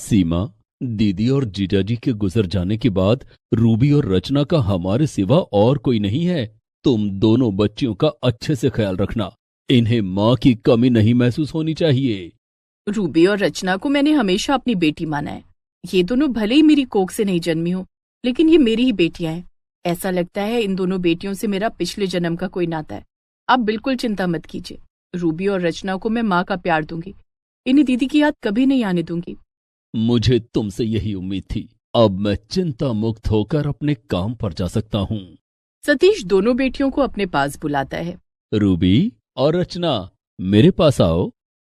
सीमा, दीदी और जीजाजी के गुजर जाने के बाद रूबी और रचना का हमारे सिवा और कोई नहीं है। तुम दोनों बच्चियों का अच्छे से ख्याल रखना। इन्हें माँ की कमी नहीं महसूस होनी चाहिए। रूबी और रचना को मैंने हमेशा अपनी बेटी माना है। ये दोनों भले ही मेरी कोख से नहीं जन्मी हो, लेकिन ये मेरी ही बेटियां हैं। ऐसा लगता है इन दोनों बेटियों से मेरा पिछले जन्म का कोई नाता है। आप बिल्कुल चिंता मत कीजिए। रूबी और रचना को मैं माँ का प्यार दूंगी। इन्हें दीदी की याद कभी नहीं आने दूंगी। मुझे तुमसे यही उम्मीद थी। अब मैं चिंता मुक्त होकर अपने काम पर जा सकता हूँ। सतीश दोनों बेटियों को अपने पास बुलाता है। रूबी और रचना, मेरे पास आओ।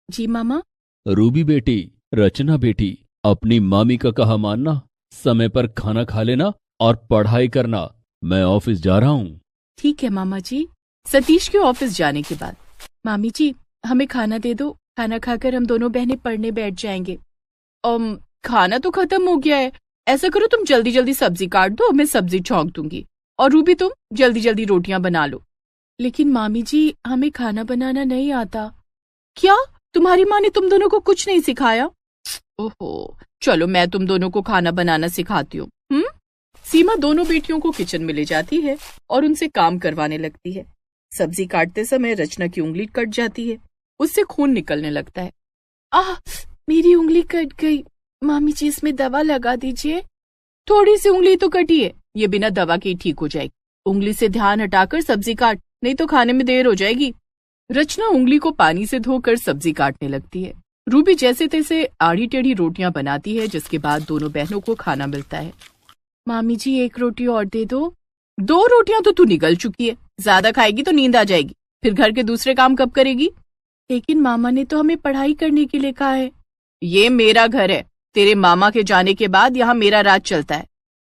जी मामा। रूबी बेटी, रचना बेटी, अपनी मामी का कहा मानना, समय पर खाना खा लेना और पढ़ाई करना। मैं ऑफिस जा रहा हूँ। ठीक है मामा जी। सतीश के ऑफिस जाने के बाद, मामी जी हमें खाना दे दो। खाना खाकर हम दोनों बहनें पढ़ने बैठ जाएंगे। खाना तो खत्म हो गया है। ऐसा करो तुम जल्दी जल्दी सब्जी काट दो, मैं सब्जी छौंक दूंगी, और रूबी तुम जल्दी जल्दी रोटियां बना लो। लेकिन मामी जी हमें खाना बनाना नहीं आता। क्या तुम्हारी माँ ने तुम दोनों को कुछ नहीं सिखाया? ओहो, चलो मैं तुम दोनों को खाना बनाना सिखाती हूँ। सीमा दोनों बेटियों को किचन में ले जाती है और उनसे काम करवाने लगती है। सब्जी काटते समय रचना की उंगली कट जाती है। उससे खून निकलने लगता है। आह, मेरी उंगली कट गई। मामी जी इसमें दवा लगा दीजिए। थोड़ी सी उंगली तो कटी है, ये बिना दवा के ही ठीक हो जाएगी। उंगली से ध्यान हटाकर सब्जी काट, नहीं तो खाने में देर हो जाएगी। रचना उंगली को पानी से धोकर सब्जी काटने लगती है। रूबी जैसे तैसे आड़ी टेढ़ी रोटियां बनाती है, जिसके बाद दोनों बहनों को खाना मिलता है। मामी जी एक रोटी और दे दो। 2 रोटियां तो तू निगल चुकी है, ज्यादा खाएगी तो नींद आ जाएगी। फिर घर के दूसरे काम कब करेगी? लेकिन मामा ने तो हमें पढ़ाई करने के लिए कहा है। ये मेरा घर है। तेरे मामा के जाने के बाद यहाँ मेरा राज चलता है।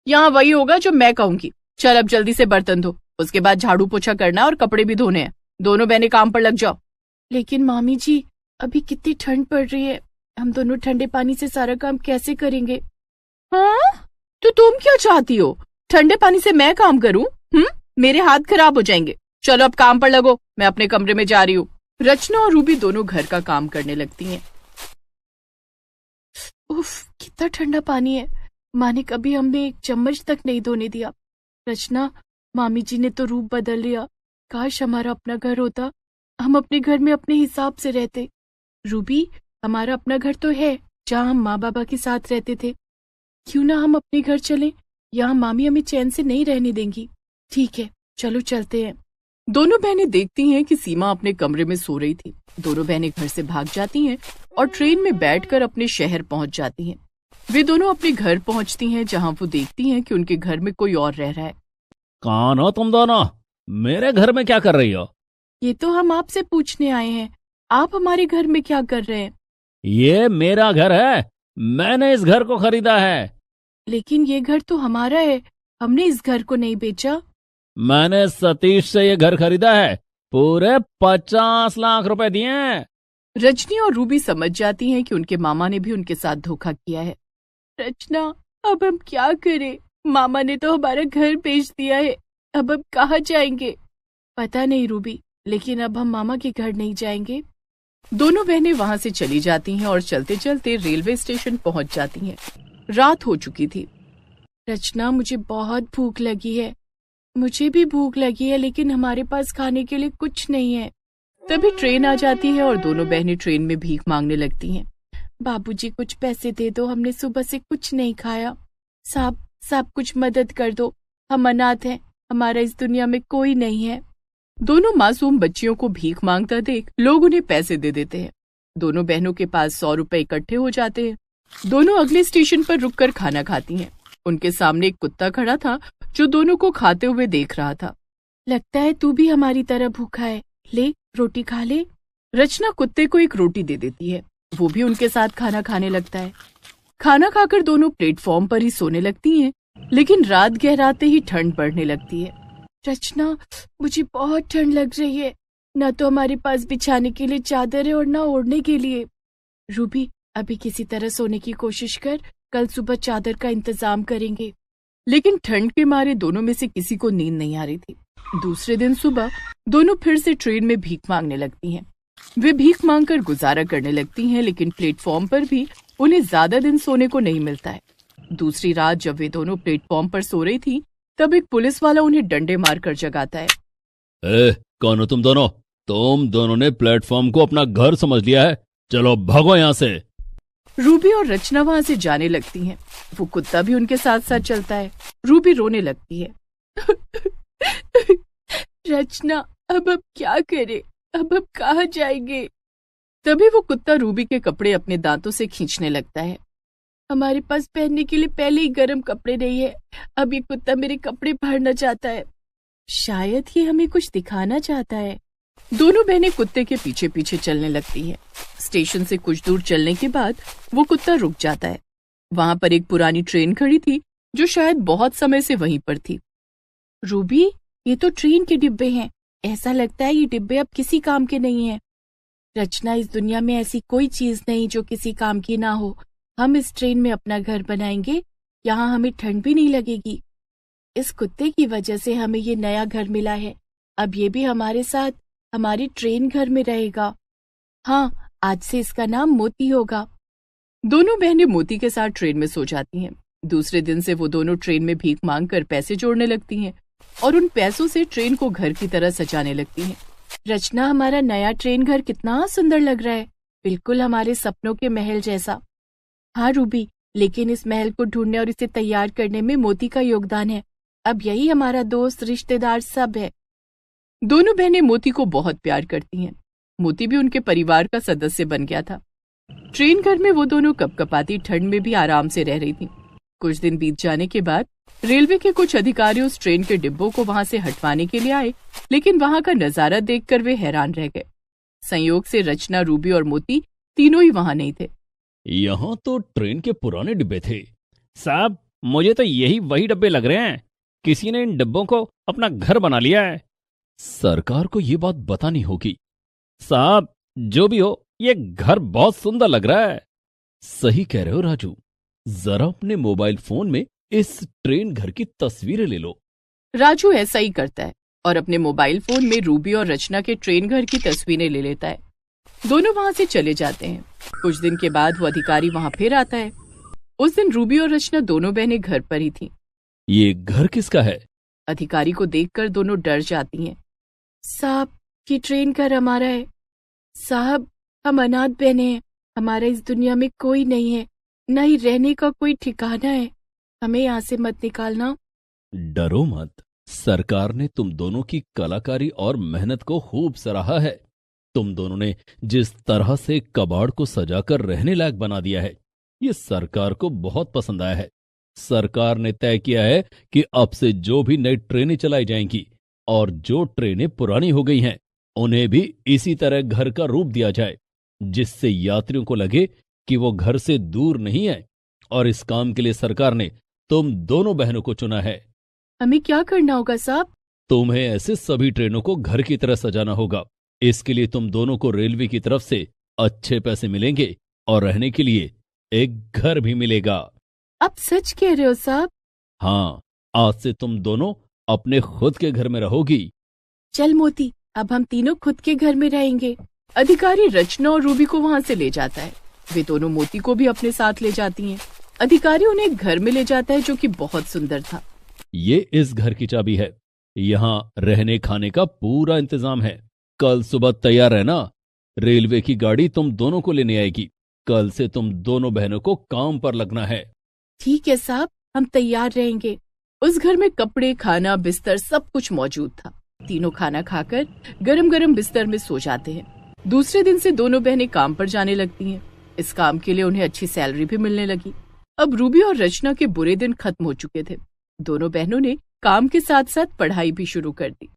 यहाँ वही होगा जो मैं कहूंगी। चल अब जल्दी से बर्तन धो, उसके बाद झाड़ू पोछा करना और कपड़े भी धोने हैं। दोनों बहनें काम पर लग जाओ। लेकिन मामी जी अभी कितनी ठंड पड़ रही है, हम दोनों ठंडे पानी से सारा काम कैसे करेंगे? हाँ, तो तुम क्या चाहती हो? ठंडे पानी से मैं काम करूं? मेरे हाथ खराब हो जाएंगे। चलो अब काम पर लगो, मैं अपने कमरे में जा रही हूँ। रचना और रूबी दोनों घर का काम करने लगती हैं। उफ, कितना ठंडा पानी है। माँ ने कभी हमें एक चम्मच तक नहीं धोने दिया। रचना, मामी जी ने तो रूप बदल लिया। काश हमारा अपना घर होता, हम अपने घर में अपने हिसाब से रहते। रूबी, हमारा अपना घर तो है जहाँ हम माँ बाबा के साथ रहते थे। क्यों ना हम अपने घर चलें? यहाँ मामी हमें चैन से नहीं रहने देंगी। ठीक है, चलो चलते हैं। दोनों बहनें देखती हैं कि सीमा अपने कमरे में सो रही थी। दोनों बहनें घर से भाग जाती हैं और ट्रेन में बैठकर अपने शहर पहुंच जाती हैं। वे दोनों अपने घर पहुंचती हैं, जहां वो देखती हैं कि उनके घर में कोई और रह रहा है। कौन हो तुम दोनों? मेरे घर में क्या कर रही हो? ये तो हम आपसे पूछने आए हैं, आप हमारे घर में क्या कर रहे हैं? ये मेरा घर है, मैंने इस घर को खरीदा है। लेकिन ये घर तो हमारा है, हमने इस घर को नहीं बेचा। मैंने सतीश से ये घर खरीदा है, पूरे 50 लाख रुपए दिए हैं। रजनी और रूबी समझ जाती हैं कि उनके मामा ने भी उनके साथ धोखा किया है। रचना, अब हम क्या करें? मामा ने तो हमारा घर बेच दिया है, अब हम कहाँ जाएंगे? पता नहीं रूबी, लेकिन अब हम मामा के घर नहीं जाएंगे। दोनों बहनें वहां से चली जाती हैं और चलते चलते रेलवे स्टेशन पहुंच जाती हैं। रात हो चुकी थी। रचना, मुझे बहुत भूख लगी है। मुझे भी भूख लगी है, लेकिन हमारे पास खाने के लिए कुछ नहीं है। तभी ट्रेन आ जाती है और दोनों बहनें ट्रेन में भीख मांगने लगती हैं। बाबूजी कुछ पैसे दे दो, हमने सुबह से कुछ नहीं खाया। साहब कुछ मदद कर दो, हम अनाथ हैं, हमारा इस दुनिया में कोई नहीं है। दोनों मासूम बच्चियों को भीख मांगता देख लोग उन्हें पैसे दे देते हैं। दोनों बहनों के पास 100 रुपए इकट्ठे हो जाते हैं। दोनों अगले स्टेशन पर रुककर खाना खाती हैं। उनके सामने एक कुत्ता खड़ा था जो दोनों को खाते हुए देख रहा था। लगता है तू भी हमारी तरह भूखा है, ले रोटी खा ले। रचना कुत्ते को एक रोटी दे देती है, वो भी उनके साथ खाना खाने लगता है। खाना खाकर दोनों प्लेटफॉर्म पर ही सोने लगती हैं, लेकिन रात गहराते ही ठंड बढ़ने लगती है। रचना, मुझे बहुत ठंड लग रही है, न तो हमारे पास बिछाने के लिए चादर है और न ओढ़ने के लिए। रूबी, अभी किसी तरह सोने की कोशिश कर, कल सुबह चादर का इंतजाम करेंगे। लेकिन ठंड के मारे दोनों में से किसी को नींद नहीं आ रही थी। दूसरे दिन सुबह दोनों फिर से ट्रेन में भीख मांगने लगती हैं। वे भीख मांगकर गुजारा करने लगती हैं, लेकिन प्लेटफॉर्म पर भी उन्हें ज्यादा दिन सोने को नहीं मिलता है। दूसरी रात जब वे दोनों प्लेटफॉर्म पर सो रही थी, तब एक पुलिस वाला उन्हें डंडे मारकर जगाता है। कौन हो तुम दोनों? तुम दोनों ने प्लेटफॉर्म को अपना घर समझ लिया है, चलो भागो यहाँ से। रूबी और रचना वहां से जाने लगती हैं। वो कुत्ता भी उनके साथ साथ चलता है। रूबी रोने लगती है। रचना, अब क्या करे, अब कहाँ जाएंगे? तभी वो कुत्ता रूबी के कपड़े अपने दांतों से खींचने लगता है। हमारे पास पहनने के लिए पहले ही गर्म कपड़े नहीं है, अब ये कुत्ता मेरे कपड़े फाड़ना चाहता है। शायद ये हमें कुछ दिखाना चाहता है। दोनों बहनें कुत्ते के पीछे पीछे चलने लगती हैं। स्टेशन से कुछ दूर चलने के बाद वो कुत्ता रुक जाता है। वहां पर एक पुरानी ट्रेन खड़ी थी जो शायद बहुत समय से वहीं पर थी। रूबी, ये तो ट्रेन के डिब्बे हैं। ऐसा लगता है ये डिब्बे अब किसी काम के नहीं हैं। रचना, इस दुनिया में ऐसी कोई चीज नहीं जो किसी काम की ना हो। हम इस ट्रेन में अपना घर बनाएंगे, यहाँ हमें ठंड भी नहीं लगेगी। इस कुत्ते की वजह से हमें ये नया घर मिला है। अब ये भी हमारे साथ हमारी ट्रेन घर में रहेगा। हाँ, आज से इसका नाम मोती होगा। दोनों बहनें मोती के साथ ट्रेन में सो जाती हैं। दूसरे दिन से वो दोनों ट्रेन में भीख मांगकर पैसे जोड़ने लगती हैं और उन पैसों से ट्रेन को घर की तरह सजाने लगती हैं। रचना, हमारा नया ट्रेन घर कितना सुंदर लग रहा है, बिल्कुल हमारे सपनों के महल जैसा। हाँ रूबी, लेकिन इस महल को ढूंढने और इसे तैयार करने में मोती का योगदान है। अब यही हमारा दोस्त, रिश्तेदार सब है। दोनों बहनें मोती को बहुत प्यार करती हैं। मोती भी उनके परिवार का सदस्य बन गया था। ट्रेन घर में वो दोनों कपकपाती ठंड में भी आराम से रह रही थी। कुछ दिन बीत जाने के बाद रेलवे के कुछ अधिकारी उस ट्रेन के डिब्बों को वहां से हटवाने के लिए आए, लेकिन वहां का नजारा देखकर वे हैरान रह गए। संयोग से रचना, रूबी और मोती तीनों ही वहां नहीं थे। यहाँ तो ट्रेन के पुराने डिब्बे थे। साहब, मुझे तो यही वही डब्बे लग रहे हैं। किसी ने इन डब्बों को अपना घर बना लिया है। सरकार को ये बात बतानी होगी। साहब, जो भी हो, ये घर बहुत सुंदर लग रहा है। सही कह रहे हो राजू, जरा अपने मोबाइल फोन में इस ट्रेन घर की तस्वीरें ले लो। राजू ऐसा ही करता है और अपने मोबाइल फोन में रूबी और रचना के ट्रेन घर की तस्वीरें ले लेता है। दोनों वहां से चले जाते हैं। कुछ दिन के बाद वो अधिकारी वहां फिर आता है। उस दिन रूबी और रचना दोनों बहनें घर पर ही थीं। ये घर किसका है? अधिकारी को देखकर दोनों डर जाती हैं। साहब, ये ट्रेन घर हमारा है। साहब, हम अनाथ बहनें हैं। हमारा इस दुनिया में कोई नहीं है, न ही रहने का कोई ठिकाना है। हमें यहाँ से मत निकालना। डरो मत, सरकार ने तुम दोनों की कलाकारी और मेहनत को खूब सराहा है। तुम दोनों ने जिस तरह से कबाड़ को सजाकर रहने लायक बना दिया है, ये सरकार को बहुत पसंद आया है। सरकार ने तय किया है कि अब से जो भी नई ट्रेनें चलाई जाएंगी और जो ट्रेनें पुरानी हो गई हैं, उन्हें भी इसी तरह घर का रूप दिया जाए, जिससे यात्रियों को लगे कि वो घर से दूर नहीं है। और इस काम के लिए सरकार ने तुम दोनों बहनों को चुना है। हमें क्या करना होगा साहब? तुम्हें ऐसे सभी ट्रेनों को घर की तरह सजाना होगा। इसके लिए तुम दोनों को रेलवे की तरफ से अच्छे पैसे मिलेंगे और रहने के लिए एक घर भी मिलेगा। आप सच कह रहे हो साहब? हाँ, आज से तुम दोनों अपने खुद के घर में रहोगी। चल मोती, अब हम तीनों खुद के घर में रहेंगे। अधिकारी रचना और रूबी को वहां से ले जाता है। वे दोनों मोती को भी अपने साथ ले जाती हैं। अधिकारी उन्हें एक घर में ले जाता है जो कि बहुत सुंदर था। ये इस घर की चाबी है। यहाँ रहने खाने का पूरा इंतजाम है। कल सुबह तैयार रहना, रेलवे की गाड़ी तुम दोनों को लेने आएगी। कल से तुम दोनों बहनों को काम पर लगना है। ठीक है साहब, हम तैयार रहेंगे। उस घर में कपड़े, खाना, बिस्तर सब कुछ मौजूद था। तीनों खाना खाकर गरम गरम बिस्तर में सो जाते हैं। दूसरे दिन से दोनों बहनें काम पर जाने लगती हैं। इस काम के लिए उन्हें अच्छी सैलरी भी मिलने लगी। अब रूबी और रचना के बुरे दिन खत्म हो चुके थे। दोनों बहनों ने काम के साथ साथ पढ़ाई भी शुरू कर दी।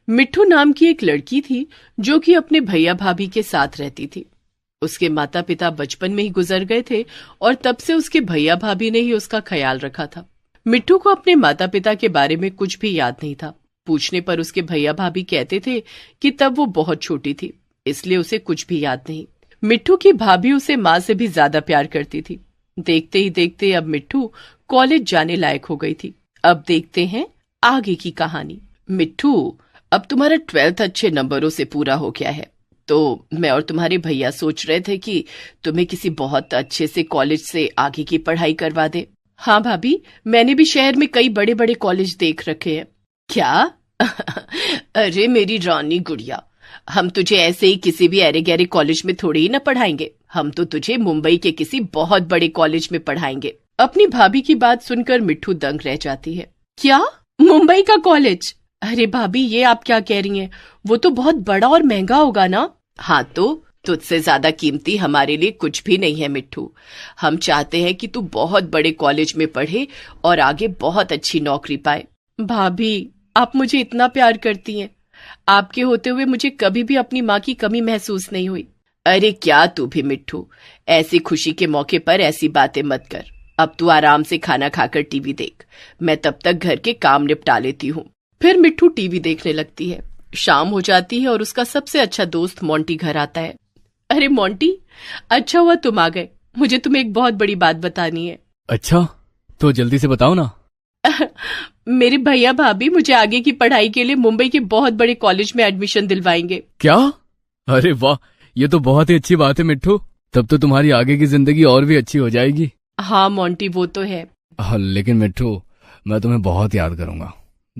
मिट्ठू नाम की एक लड़की थी जो कि अपने भैया भाभी के साथ रहती थी। उसके माता पिता बचपन में ही गुजर गए थे और तब से उसके भैया भाभी ने ही उसका ख्याल रखा था। मिट्ठू को अपने माता पिता के बारे में कुछ भी याद नहीं था। पूछने पर उसके भैया भाभी कहते थे कि तब वो बहुत छोटी थी, इसलिए उसे कुछ भी याद नहीं। मिट्ठू की भाभी उसे माँ से भी ज्यादा प्यार करती थी। देखते ही देखते अब मिट्ठू कॉलेज जाने लायक हो गई थी। अब देखते हैं आगे की कहानी। मिट्ठू अब तुम्हारा 12th अच्छे नंबरों से पूरा हो गया है, तो मैं और तुम्हारे भैया सोच रहे थे कि तुम्हें किसी बहुत अच्छे से कॉलेज से आगे की पढ़ाई करवा दे। हाँ भाभी, मैंने भी शहर में कई बड़े बड़े कॉलेज देख रखे हैं। क्या? अरे मेरी रानी गुड़िया, हम तुझे ऐसे ही किसी भी अरे गहरे कॉलेज में थोड़ी ही ना पढ़ाएंगे, हम तो तुझे मुंबई के किसी बहुत बड़े कॉलेज में पढ़ाएंगे। अपनी भाभी की बात सुनकर मिट्ठू दंग रह जाती है। क्या? मुंबई का कॉलेज? अरे भाभी, ये आप क्या कह रही हैं? वो तो बहुत बड़ा और महंगा होगा ना? हाँ, तो तुझसे ज्यादा कीमती हमारे लिए कुछ भी नहीं है मिट्ठू। हम चाहते हैं कि तू बहुत बड़े कॉलेज में पढ़े और आगे बहुत अच्छी नौकरी पाए। भाभी, आप मुझे इतना प्यार करती हैं, आपके होते हुए मुझे कभी भी अपनी माँ की कमी महसूस नहीं हुई। अरे क्या तू भी मिट्ठू, ऐसी खुशी के मौके पर ऐसी बातें मत कर। अब तू आराम से खाना खाकर टीवी देख, मैं तब तक घर के काम निपटा लेती हूँ। फिर मिट्ठू टीवी देखने लगती है। शाम हो जाती है और उसका सबसे अच्छा दोस्त मोंटी घर आता है। अरे मोंटी, अच्छा हुआ तुम आ गए, मुझे तुम्हें एक बहुत बड़ी बात बतानी है। अच्छा, तो जल्दी से बताओ ना। मेरे भैया भाभी मुझे आगे की पढ़ाई के लिए मुंबई के बहुत बड़े कॉलेज में एडमिशन दिलवाएंगे। क्या? अरे वाह, ये तो बहुत ही अच्छी बात है मिट्ठू। तब तो तुम्हारी आगे की जिंदगी और भी अच्छी हो जाएगी। हाँ मोंटी, वो तो है। हाँ, लेकिन मिट्ठू, मैं तुम्हें बहुत याद करूंगा।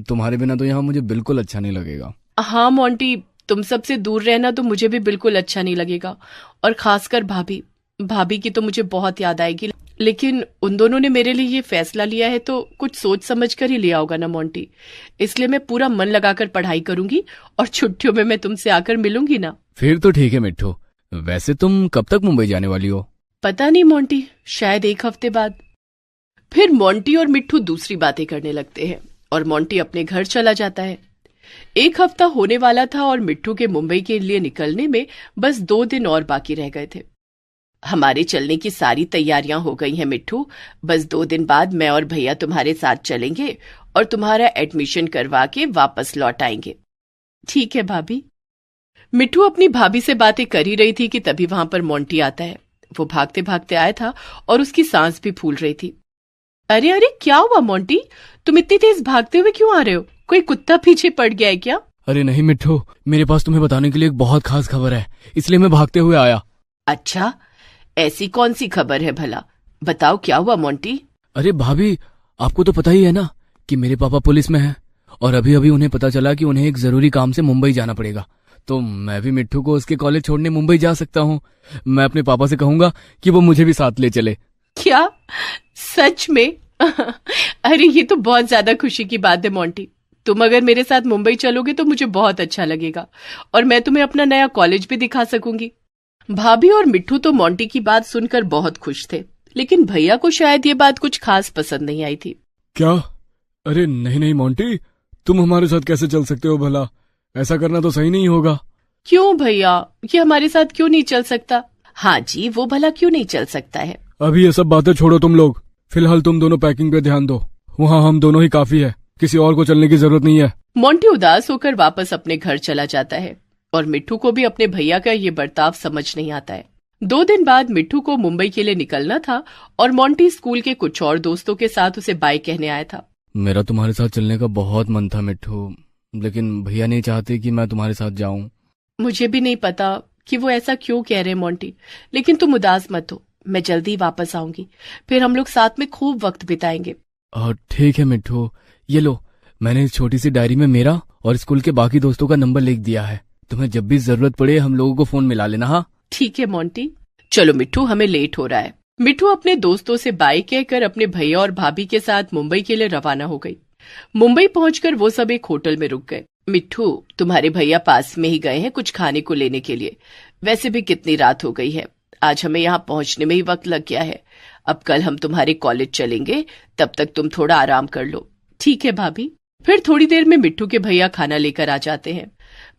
तुम्हारे बिना तो यहाँ मुझे बिल्कुल अच्छा नहीं लगेगा। हाँ मोंटी, तुम सबसे दूर रहना तो मुझे भी बिल्कुल अच्छा नहीं लगेगा, और खासकर भाभी भाभी की तो मुझे बहुत याद आएगी। लेकिन उन दोनों ने मेरे लिए ये फैसला लिया है तो कुछ सोच समझ कर ही लिया होगा ना मोंटी, इसलिए मैं पूरा मन लगाकर पढ़ाई करूंगी और छुट्टियों में मैं तुमसे आकर मिलूंगी ना। फिर तो ठीक है मिट्ठू। वैसे तुम कब तक मुंबई जाने वाली हो? पता नहीं मोंटी, शायद 1 हफ्ते बाद। फिर मोंटी और मिट्ठू दूसरी बातें करने लगते हैं और मोंटी अपने घर चला जाता है। 1 हफ्ता होने वाला था और मिट्ठू के मुंबई के लिए निकलने में बस 2 दिन और बाकी रह गए थे। हमारे चलने की सारी तैयारियां हो गई हैं मिट्ठू, बस 2 दिन बाद मैं और भैया तुम्हारे साथ चलेंगे और तुम्हारा एडमिशन करवा के वापस लौट आएंगे। ठीक है भाभी। मिट्ठू अपनी भाभी से बातें कर ही रही थी कि तभी वहां पर मोंटी आता है। वो भागते भागते आया था और उसकी सांस भी फूल रही थी। अरे अरे, क्या हुआ मोंटी, तुम इतनी तेज भागते हुए क्यों आ रहे हो? कोई कुत्ता पीछे पड़ गया है क्या? अरे नहीं मिट्ठू, मेरे पास तुम्हें बताने के लिए एक बहुत खास खबर है, इसलिए मैं भागते हुए आया। अच्छा, ऐसी कौन सी खबर है भला? बताओ, क्या हुआ मोंटी? अरे भाभी, आपको तो पता ही है ना कि मेरे पापा पुलिस में हैं और अभी अभी उन्हें पता चला कि उन्हें एक जरूरी काम से मुंबई जाना पड़ेगा। तो मैं भी मिट्ठू को उसके कॉलेज छोड़ने मुंबई जा सकता हूँ। मैं अपने पापा से कहूंगा कि वो मुझे भी साथ ले चले। क्या? सच में? अरे ये तो बहुत ज्यादा खुशी की बात है मोंटी। तुम अगर मेरे साथ मुंबई चलोगे तो मुझे बहुत अच्छा लगेगा और मैं तुम्हें अपना नया कॉलेज भी दिखा सकूंगी। भाभी और मिट्ठू तो मोंटी की बात सुनकर बहुत खुश थे, लेकिन भैया को शायद ये बात कुछ खास पसंद नहीं आई थी। क्या? अरे नहीं नहीं मोंटी, तुम हमारे साथ कैसे चल सकते हो भला? ऐसा करना तो सही नहीं होगा। क्यों भैया, ये हमारे साथ क्यों नहीं चल सकता? हाँ जी, वो भला क्यों नहीं चल सकता है? अभी ये सब बातें छोड़ो तुम लोग, फिलहाल तुम दोनों पैकिंग पे ध्यान दो। वहाँ हम दोनों ही काफी है, किसी और को चलने की जरूरत नहीं है। मोंटी उदास होकर वापस अपने घर चला जाता है और मिट्ठू को भी अपने भैया का ये बर्ताव समझ नहीं आता है। 2 दिन बाद मिट्ठू को मुंबई के लिए निकलना था और मोंटी स्कूल के कुछ और दोस्तों के साथ उसे बाय कहने आया था। मेरा तुम्हारे साथ चलने का बहुत मन था मिट्ठू, लेकिन भैया नहीं चाहते कि मैं तुम्हारे साथ जाऊं। मुझे भी नहीं पता कि वो ऐसा क्यों कह रहे मोंटी, लेकिन तुम उदास मत हो, मैं जल्दी वापस आऊंगी, फिर हम लोग साथ में खूब वक्त बिताएंगे। ठीक है मिट्ठू, ये लो, मैंने इस छोटी सी डायरी में मेरा और स्कूल के बाकी दोस्तों का नंबर लिख दिया है। तुम्हें जब भी जरूरत पड़े हम लोगों को फोन मिला लेना। हाँ ठीक है मोंटी। चलो मिट्ठू, हमें लेट हो रहा है। मिट्ठू अपने दोस्तों से बाय कहकर अपने भैया और भाभी के साथ मुंबई के लिए रवाना हो गई। मुंबई पहुंचकर वो सब एक होटल में रुक गए। मिट्ठू, तुम्हारे भैया पास में ही गए हैं कुछ खाने को लेने के लिए। वैसे भी कितनी रात हो गई है, आज हमें यहाँ पहुंचने में ही वक्त लग गया है। अब कल हम तुम्हारे कॉलेज चलेंगे, तब तक तुम थोड़ा आराम कर लो। ठीक है भाभी। फिर थोड़ी देर में मिट्ठू के भैया खाना लेकर आ जाते हैं।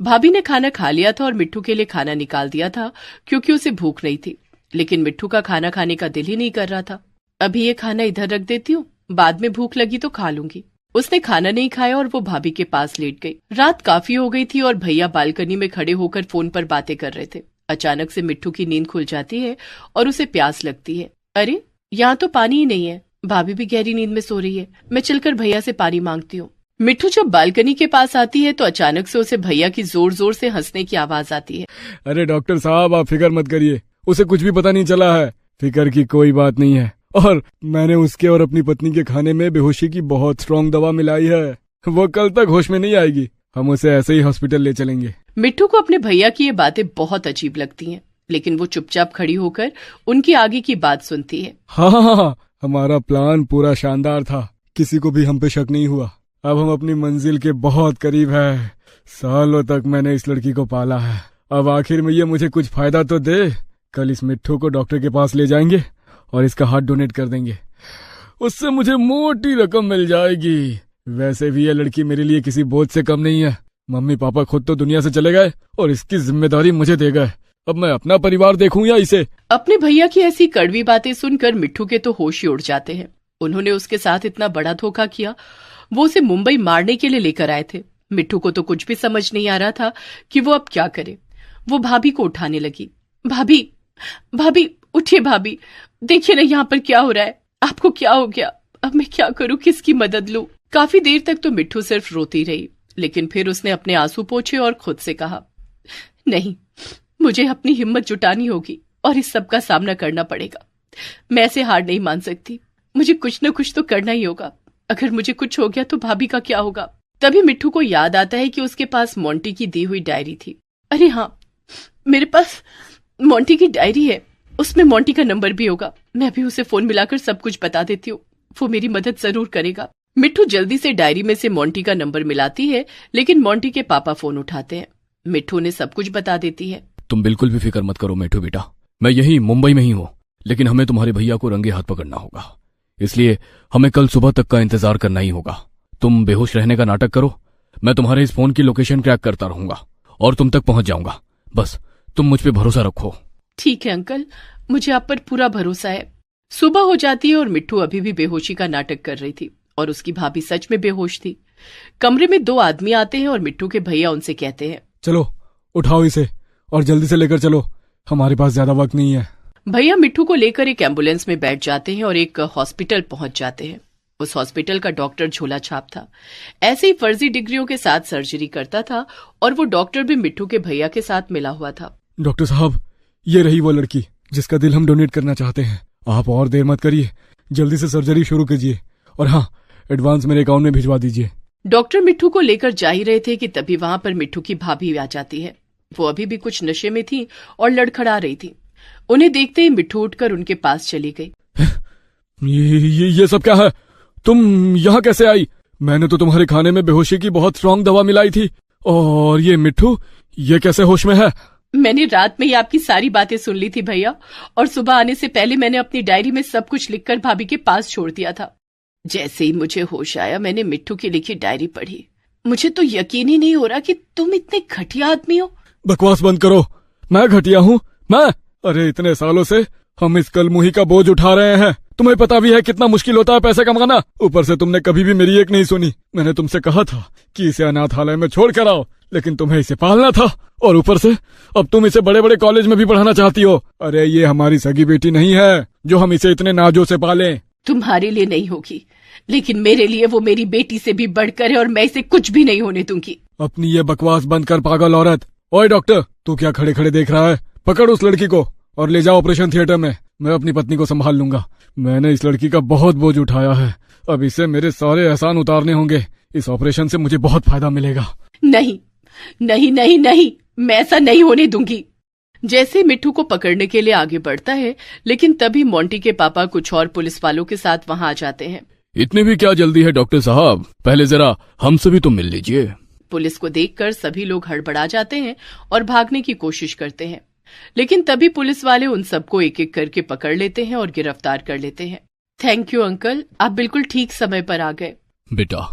भाभी ने खाना खा लिया था और मिट्ठू के लिए खाना निकाल दिया था क्योंकि उसे भूख नहीं थी, लेकिन मिट्ठू का खाना खाने का दिल ही नहीं कर रहा था। अभी ये खाना इधर रख देती हूँ, बाद में भूख लगी तो खा लूंगी। उसने खाना नहीं खाया और वो भाभी के पास लेट गई। रात काफी हो गई थी और भैया बालकनी में खड़े होकर फोन पर बातें कर रहे थे। अचानक से मिट्ठू की नींद खुल जाती है और उसे प्यास लगती है। अरे, यहाँ तो पानी ही नहीं है। भाभी भी गहरी नींद में सो रही है। मैं चलकर भैया से पानी मांगती हूँ। मिट्ठू जब बालकनी के पास आती है तो अचानक से उसे भैया की जोर जोर से हंसने की आवाज आती है। अरे डॉक्टर साहब, आप फिक्र मत करिए, उसे कुछ भी पता नहीं चला है। फिक्र की कोई बात नहीं है। और मैंने उसके और अपनी पत्नी के खाने में बेहोशी की बहुत स्ट्रांग दवा मिलाई है। वो कल तक होश में नहीं आएगी। हम उसे ऐसे ही हॉस्पिटल ले चलेंगे। मिट्ठू को अपने भैया की ये बातें बहुत अजीब लगती हैं, लेकिन वो चुपचाप खड़ी होकर उनकी आगे की बात सुनती है। हाँ, हमारा प्लान पूरा शानदार था। किसी को भी हम पे शक नहीं हुआ। अब हम अपनी मंजिल के बहुत करीब है। सालों तक मैंने इस लड़की को पाला है। अब आखिर में ये मुझे कुछ फायदा तो दे। कल इस मिट्ठू को डॉक्टर के पास ले जाएंगे और इसका हार्ट डोनेट कर देंगे। उससे मुझे मोटी रकम मिल जाएगी। वैसे भी ये लड़की मेरे लिए किसी बोझ से कम नहीं है। मम्मी पापा खुद तो दुनिया से चले गए और इसकी जिम्मेदारी मुझे दे गए। अब मैं अपना परिवार देखूं या इसे। अपने भैया की ऐसी कड़वी बातें सुनकर मिट्ठू के तो होश ही उड़ जाते हैं। उन्होंने उसके साथ इतना बड़ा धोखा किया। वो उसे मुंबई मारने के लिए लेकर आए थे। मिट्ठू को तो कुछ भी समझ नहीं आ रहा था कि वो अब क्या करे। वो भाभी को उठाने लगी। भाभी, भाभी उठिए, भाभी देखिए ना यहाँ पर क्या हो रहा है। आपको क्या हो गया? अब मैं क्या करूं, किसकी मदद लूं? काफी देर तक तो मिट्ठू सिर्फ रोती रही, लेकिन फिर उसने अपने आंसू पोंछे और खुद से कहा, नहीं, मुझे अपनी हिम्मत जुटानी होगी और इस सब का सामना करना पड़ेगा। मैं ऐसे हार नहीं मान सकती। मुझे कुछ न कुछ तो करना ही होगा। अगर मुझे कुछ हो गया तो भाभी का क्या होगा? तभी मिट्ठू को याद आता है कि उसके पास मोंटी की दी हुई डायरी थी। अरे हाँ, मेरे पास मोंटी की डायरी है। उसमें मोंटी का नंबर भी होगा। मैं भी उसे फोन मिलाकर सब कुछ बता देती हूँ। वो मेरी मदद जरूर करेगा। मिट्ठू जल्दी से डायरी में से मोंटी का नंबर मिलाती है, लेकिन मोंटी के पापा फोन उठाते हैं। मिट्ठू ने सब कुछ बता देती है। तुम बिल्कुल भी फिक्र मत करो मिट्ठू बेटा, मैं यही मुंबई में ही हूँ। लेकिन हमें तुम्हारे भैया को रंगे हाथ पकड़ना होगा, इसलिए हमें कल सुबह तक का इंतजार करना ही होगा। तुम बेहोश रहने का नाटक करो, मैं तुम्हारे इस फोन की लोकेशन ट्रैक करता रहूंगा और तुम तक पहुंच जाऊंगा। बस तुम मुझ पे भरोसा रखो। ठीक है अंकल, मुझे आप पर पूरा भरोसा है। सुबह हो जाती है और मिट्ठू अभी भी बेहोशी का नाटक कर रही थी और उसकी भाभी सच में बेहोश थी। कमरे में 2 आदमी आते हैं और मिट्ठू के भैया उनसे कहते हैं, चलो उठाओ इसे और जल्दी से लेकर चलो, हमारे पास ज्यादा वक्त नहीं है। भैया मिट्ठू को लेकर एक एम्बुलेंस में बैठ जाते हैं और एक हॉस्पिटल पहुंच जाते हैं। उस हॉस्पिटल का डॉक्टर झोला छाप था। ऐसे ही फर्जी डिग्रियों के साथ सर्जरी करता था और वो डॉक्टर भी मिट्ठू के भैया के साथ मिला हुआ था। डॉक्टर साहब, ये रही वो लड़की जिसका दिल हम डोनेट करना चाहते हैं। आप और देर मत करिए, जल्दी से सर्जरी शुरू कीजिए और हाँ, एडवांस मेरे अकाउंट में भिजवा दीजिए। डॉक्टर मिट्ठू को लेकर जा ही रहे थे कि तभी वहां पर मिट्ठू की भाभी आ जाती है। वो अभी भी कुछ नशे में थी और लड़खड़ा रही थी। उन्हें देखते ही मिट्ठू उठकर उनके पास चली गई। ये सब क्या है? तुम यहाँ कैसे आई? मैंने तो तुम्हारे खाने में बेहोशी की बहुत स्ट्रांग दवा मिलाई थी। और ये मिट्ठू, ये कैसे होश में है? मैंने रात में ही आपकी सारी बातें सुन ली थी भैया, और सुबह आने से पहले मैंने अपनी डायरी में सब कुछ लिखकर भाभी के पास छोड़ दिया था। जैसे ही मुझे होश आया, मैंने मिट्ठू की लिखी डायरी पढ़ी। मुझे तो यकीन ही नहीं हो रहा कि तुम इतने घटिया आदमी हो। बकवास बंद करो, मैं घटिया हूँ? मैं? अरे इतने सालों से हम इस कलमुही का बोझ उठा रहे हैं। तुम्हें पता भी है कितना मुश्किल होता है पैसे कमाना। ऊपर से तुमने कभी भी मेरी एक नहीं सुनी। मैंने तुमसे कहा था कि इसे अनाथालय में छोड़ कर आओ, लेकिन तुम्हें इसे पालना था। और ऊपर से अब तुम इसे बड़े बड़े कॉलेज में भी पढ़ाना चाहती हो। अरे ये हमारी सगी बेटी नहीं है जो हम इसे इतने नाजों से पालें। तुम्हारे लिए नहीं होगी, लेकिन मेरे लिए वो मेरी बेटी से भी बढ़कर है और मैं इसे कुछ भी नहीं होने दूंगी। अपनी ये बकवास बंद कर पागल औरत। ओए डॉक्टर, तू क्या खड़े खड़े देख रहा है? पकड़ उस लड़की को और ले जाओ ऑपरेशन थिएटर में। मैं अपनी पत्नी को संभाल लूंगा। मैंने इस लड़की का बहुत बोझ उठाया है, अब इसे मेरे सारे एहसान उतारने होंगे। इस ऑपरेशन से मुझे बहुत फायदा मिलेगा। नहीं नहीं नहीं नहीं, मैं ऐसा नहीं होने दूंगी। जैसे मिट्ठू को पकड़ने के लिए आगे बढ़ता है, लेकिन तभी मोंटी के पापा कुछ और पुलिस वालों के साथ वहां आ जाते हैं। इतनी भी क्या जल्दी है डॉक्टर साहब? पहले जरा हमसे भी तो मिल लीजिए। पुलिस को देखकर सभी लोग हड़बड़ा जाते हैं और भागने की कोशिश करते हैं, लेकिन तभी पुलिस वाले उन सबको एक एक करके पकड़ लेते हैं और गिरफ्तार कर लेते हैं। थैंक यू अंकल, आप बिल्कुल ठीक समय पर आ गए। बेटा,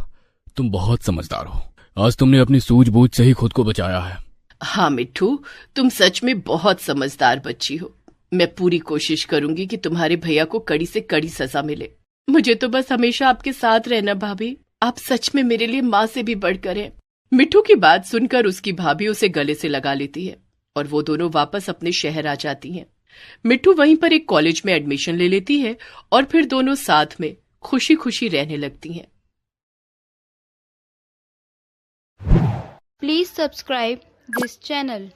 तुम बहुत समझदार हो। आज तुमने अपनी सूझबूझ से ही खुद को बचाया है। हाँ मिट्ठू, तुम सच में बहुत समझदार बच्ची हो। मैं पूरी कोशिश करूंगी कि तुम्हारे भैया को कड़ी से कड़ी सजा मिले। मुझे तो बस हमेशा आपके साथ रहना भाभी। आप सच में मेरे लिए माँ से भी बढ़कर हैं। मिट्ठू की बात सुनकर उसकी भाभी उसे गले से लगा लेती है और वो दोनों वापस अपने शहर आ जाती हैं। मिट्ठू वहीं पर एक कॉलेज में एडमिशन ले लेती है और फिर दोनों साथ में खुशी खुशी रहने लगती हैं। Please subscribe this channel.